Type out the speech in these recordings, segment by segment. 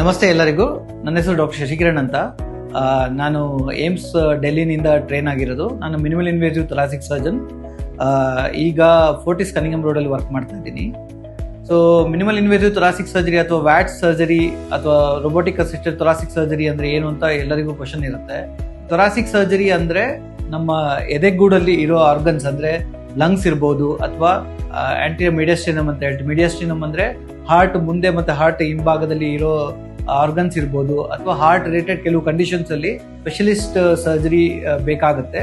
ನಮಸ್ತೆ ಎಲ್ಲರಿಗೂ. ನನ್ನ ಹೆಸರು ಡಾಕ್ಟರ್ ಶಶಿಕಿರಣ್ ಅಂತ. ನಾನು ಏಮ್ಸ್ ಡೆಲ್ಲಿನಿಂದ ಟ್ರೈನ್ ಆಗಿರೋದು. ನಾನು ಮಿನಿಮಲ್ ಇನ್ವೇಸಿವ್ ಥೊರಾಸಿಕ್ ಸರ್ಜನ್. ಈಗ ಫೋರ್ಟಿಸ್ ಕನಿಂಗಮ್ ರೋಡಲ್ಲಿ ವರ್ಕ್ ಮಾಡ್ತಾ ಇದ್ದೀನಿ. So minimal invasive thoracic surgery ಅಥವಾ ವ್ಯಾಟ್ ಸರ್ಜರಿ ಅಥವಾ ರೊಬೋಟಿಕ್ ಅಸಿಸ್ಟೆಡ್ ಥೊರಾಸಿಕ್ ಸರ್ಜರಿ ಅಂದರೆ ಏನು ಅಂತ ಎಲ್ಲರಿಗೂ ಕ್ವಶನ್ ಇರುತ್ತೆ. ಥೊರಾಸಿಕ್ ಸರ್ಜರಿ ಅಂದರೆ ನಮ್ಮ ಎದೆಗೂಡಲ್ಲಿ ಇರೋ ಆರ್ಗನ್ಸ್ ಅಂದರೆ ಲಂಗ್ಸ್ ಇರ್ಬೋದು ಅಥವಾ ಆಂಟಿರಿಯರ್ ಮೀಡಿಯಸ್ಟಿನಮ್ ಅಂತ ಹೇಳ್ತೀವಿ. ಮೀಡಿಯಸ್ಟಿನಮ್ ಅಂದರೆ ಹಾರ್ಟ್ ಮುಂದೆ ಮತ್ತು ಹಾರ್ಟ್ ಹಿಂಭಾಗದಲ್ಲಿ ಇರೋ ಆರ್ಗನ್ಸ್ ಇರ್ಬೋದು ಅಥವಾ ಹಾರ್ಟ್ ರಿಲೇಟೆಡ್ ಕೆಲವು ಕಂಡೀಷನ್ಸ್ ಅಲ್ಲಿ ಸ್ಪೆಷಲಿಸ್ಟ್ ಸರ್ಜರಿ ಬೇಕಾಗುತ್ತೆ.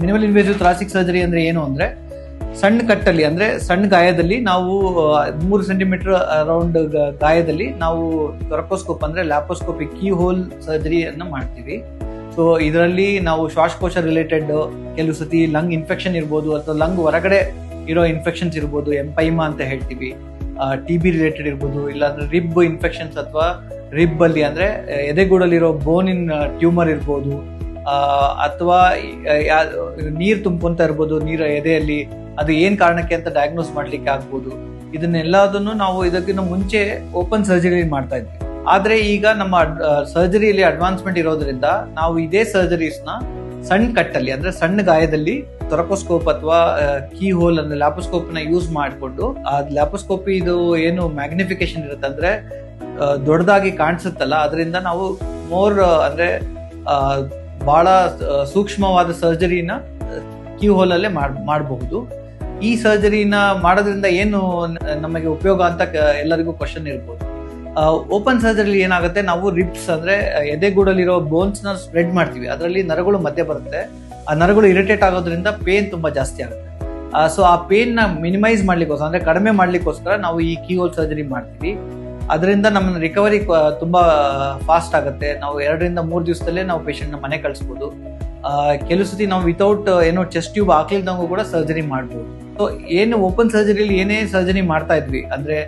ಮಿನಿಮಲ್ ಇನ್ವೇಸಿವ್ ಥೊರಾಸಿಕ್ ಸರ್ಜರಿ ಅಂದ್ರೆ ಏನು ಅಂದ್ರೆ ಸಣ್ಣ ಕಟ್ಟಲ್ಲಿ ಅಂದ್ರೆ ಸಣ್ಣ ಗಾಯದಲ್ಲಿ ನಾವು 3 ಸೆಂಟಿಮೀಟರ್ ಅರೌಂಡ್ ಗಾಯದಲ್ಲಿ ನಾವು ಥೊರಕೋಸ್ಕೋಪ್ ಅಂದ್ರೆ ಲ್ಯಾಪೋಸ್ಕೋಪಿ ಕೀ ಹೋಲ್ ಸರ್ಜರಿಯನ್ನು ಮಾಡ್ತೀವಿ. ಸೊ ಇದರಲ್ಲಿ ನಾವು ಶ್ವಾಸಕೋಶ ರಿಲೇಟೆಡ್ ಕೆಲವು ಸತಿ ಲಂಗ್ ಇನ್ಫೆಕ್ಷನ್ ಇರ್ಬೋದು ಅಥವಾ ಲಂಗ್ ಹೊರಗಡೆ ಇರೋ ಇನ್ಫೆಕ್ಷನ್ಸ್ ಇರ್ಬೋದು, ಎಂಪೈಮಾ ಅಂತ ಹೇಳ್ತೀವಿ, TB ರಿಲೇಟೆಡ್ ಇರ್ಬೋದು, ಇಲ್ಲಾಂದ್ರೆ ರಿಬ್ ಇನ್ಫೆಕ್ಷನ್ಸ್ ಅಥವಾ ರಿಬ್ ಅಲ್ಲಿ ಅಂದ್ರೆ ಎದೆಗೂಡಲ್ಲಿರೋ ಬೋನಿನ್ ಟ್ಯೂಮರ್ ಇರ್ಬೋದು, ಅಥವಾ ನೀರು ತುಂಬ್ಕೊಂತ ಇರ್ಬೋದು ನೀರು ಎದೆಯಲ್ಲಿ. ಅದು ಏನ್ ಕಾರಣಕ್ಕೆ ಅಂತ ಡಯಾಗ್ನೋಸ್ ಮಾಡ್ಲಿಕ್ಕೆ ಆಗ್ಬೋದು. ಇದನ್ನೆಲ್ಲದನ್ನು ನಾವು ಇದಕ್ಕಿಂತ ಮುಂಚೆ ಓಪನ್ ಸರ್ಜರಿ ಮಾಡ್ತಾ ಇದ್ವಿ. ಆದ್ರೆ ಈಗ ನಮ್ಮ ಸರ್ಜರಿಯಲ್ಲಿ ಅಡ್ವಾನ್ಸ್ಮೆಂಟ್ ಇರೋದ್ರಿಂದ ನಾವು ಇದೇ ಸರ್ಜರೀಸ್ನ ಸಣ್ಣ ಕಟ್ಟಲ್ಲಿ ಅಂದ್ರೆ ಸಣ್ಣ ಗಾಯದಲ್ಲಿ ಥೊರಕೋಸ್ಕೋಪ್ ಅಥವಾ ಕೀ ಹೋಲ್ ಅಂದ್ರೆ ಲ್ಯಾಪೋಸ್ಕೋಪ್ ನ ಯೂಸ್ ಮಾಡಿಕೊಂಡು ಆ ಲ್ಯಾಪೋಸ್ಕೋಪಿ ಇದು ಏನು ಮ್ಯಾಗ್ನಿಫಿಕೇಶನ್ ಇರುತ್ತೆ ಅಂದ್ರೆ ದೊಡ್ಡದಾಗಿ ಕಾಣಿಸುತ್ತಲ್ಲ, ಅದರಿಂದ ನಾವು ಮೋರ್ ಅಂದ್ರೆ ಬಹಳ ಸೂಕ್ಷ್ಮವಾದ ಸರ್ಜರಿನ ಕೀ ಹೋಲ್ ಅಲ್ಲೇ ಮಾಡಬಹುದು. ಈ ಸರ್ಜರಿನ ಮಾಡೋದ್ರಿಂದ ಏನು ನಮಗೆ ಉಪಯೋಗ ಅಂತ ಎಲ್ಲರಿಗೂ ಕ್ವಶನ್ ಇರ್ಬೋದು. ಓಪನ್ ಸರ್ಜರಿ ಏನಾಗುತ್ತೆ, ನಾವು ರಿಬ್ಸ್ ಅಂದ್ರೆ ಎದೆಗೂಡಲ್ಲಿರೋ ಬೋನ್ಸ್ ನ ಸ್ಪ್ರೆಡ್ ಮಾಡ್ತೀವಿ. ಅದರಲ್ಲಿ ನರಗಳು ಮಧ್ಯೆ ಬರುತ್ತೆ. ಆ ನರಗಳು ಇರಿಟೇಟ್ ಆಗೋದ್ರಿಂದ ಪೇನ್ ತುಂಬಾ ಜಾಸ್ತಿ ಆಗುತ್ತೆ. ಸೊ ಆ ಪೇನ್ ನ ಮಿನಿಮೈಸ್ ಮಾಡ್ಲಿಕ್ಕೋಸ್ಕರ ಅಂದ್ರೆ ಕಡಿಮೆ ಮಾಡ್ಲಿಕ್ಕೋಸ್ಕರ ನಾವು ಈ ಕೀ ಹೋಲ್ ಸರ್ಜರಿ ಮಾಡ್ತೀವಿ. ಅದರಿಂದ ನಮ್ಮ ರಿಕವರಿ ತುಂಬಾ ಫಾಸ್ಟ್ ಆಗುತ್ತೆ. ನಾವು 2 ರಿಂದ 3 ದಿವಸದಲ್ಲೇ ನಾವು ಪೇಷಂಟ್ ನ ಮನೆ ಕಳಿಸ್ಬೋದು. ಕೆಲವು ಸತಿ ನಾವು ವಿತೌಟ್ ಏನೋ ಚೆಸ್ಟ್ ಟ್ಯೂಬ್ ಹಾಕ್ಲಿಲ್ದಂಗೂ ಕೂಡ ಸರ್ಜರಿ ಮಾಡ್ಬೋದು. ಸೊ ಏನು ಓಪನ್ ಸರ್ಜರಿಲಿ ಏನೇ ಸರ್ಜರಿ ಮಾಡ್ತಾ ಇದ್ವಿ ಅಂದ್ರೆ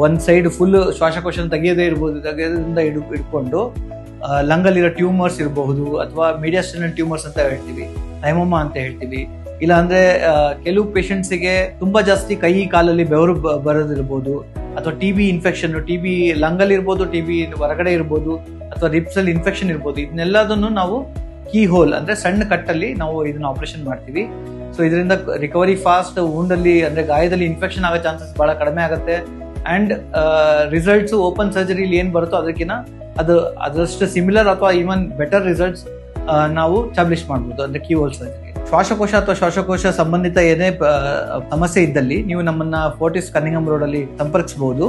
ಒಂದ್ ಸೈಡ್ ಫುಲ್ ಶ್ವಾಸಕೋಶ ತೆಗೆಯದೇ ಇರ್ಬೋದು, ತೆಗೆಯೋದ್ರಿಂದ ಹಿಡ್ಕೊಂಡು ಲಂಗಲ್ಲಿರೋ ಟ್ಯೂಮರ್ಸ್ ಇರಬಹುದು ಅಥವಾ ಮೀಡಿಯಸ್ಟಿನಲ್ ಟ್ಯೂಮರ್ಸ್ ಅಂತ ಹೇಳ್ತೀವಿ, ಥೈಮೋಮಾ ಅಂತ ಹೇಳ್ತೀವಿ. ಇಲ್ಲ ಅಂದ್ರೆ ಕೆಲವು ಪೇಷಂಟ್ಸಿಗೆ ತುಂಬಾ ಜಾಸ್ತಿ ಕೈ ಕಾಲಲ್ಲಿ ಬೆವರು ಬರೋದಿರ್ಬೋದು, ಅಥವಾ TB ಇನ್ಫೆಕ್ಷನ್, TB ಲಂಗಲ್ಲಿ ಇರ್ಬೋದು, TB ಹೊರಗಡೆ ಇರ್ಬೋದು, ಅಥವಾ ರಿಪ್ಸ್ ಅಲ್ಲಿ ಇನ್ಫೆಕ್ಷನ್ ಇರ್ಬೋದು. ಇದನ್ನೆಲ್ಲದನ್ನು ನಾವು ಕೀ ಹೋಲ್ ಅಂದ್ರೆ ಸಣ್ಣ ಕಟ್ಟಲ್ಲಿ ನಾವು ಇದನ್ನ ಆಪರೇಷನ್ ಮಾಡ್ತೀವಿ. ಸೊ ಇದರಿಂದ ರಿಕವರಿ ಫಾಸ್ಟ್, wound-ಅಲ್ಲಿ ಅಂದ್ರೆ ಗಾಯದಲ್ಲಿ ಇನ್ಫೆಕ್ಷನ್ ಆಗೋ ಚಾನ್ಸಸ್ ಬಹಳ ಕಡಿಮೆ ಆಗುತ್ತೆ. ಅಂಡ್ ರಿಸಲ್ಟ್ಸ್ ಓಪನ್ ಸರ್ಜರಿಲಿ ಏನ್ ಬರುತ್ತೋ ಅದಕ್ಕಿಂತ ಅದರಷ್ಟು ಸಿಮಿಲರ್ ಅಥವಾ ಈವನ್ ಬೆಟರ್ ರಿಸಲ್ಟ್ಸ್ ನಾವು ಸ್ಟಾಬ್ಲಿಷ್ ಮಾಡ್ಬೋದು ಅಂದ್ರೆ ಕೀ ಹೋಲ್ ಸರ್ಜರಿ. ಶ್ವಾಸಕೋಶ ಅಥವಾ ಶ್ವಾಸಕೋಶ ಸಂಬಂಧಿತ ಏನೇ ಸಮಸ್ಯೆ ಇದ್ದಲ್ಲಿ ನೀವು ನಮ್ಮನ್ನ ಫೋರ್ಟಿಸ್ ಕನಿಂಗಮ್ ರೋಡ್ ಅಲ್ಲಿ ಸಂಪರ್ಕಿಸಬಹುದು.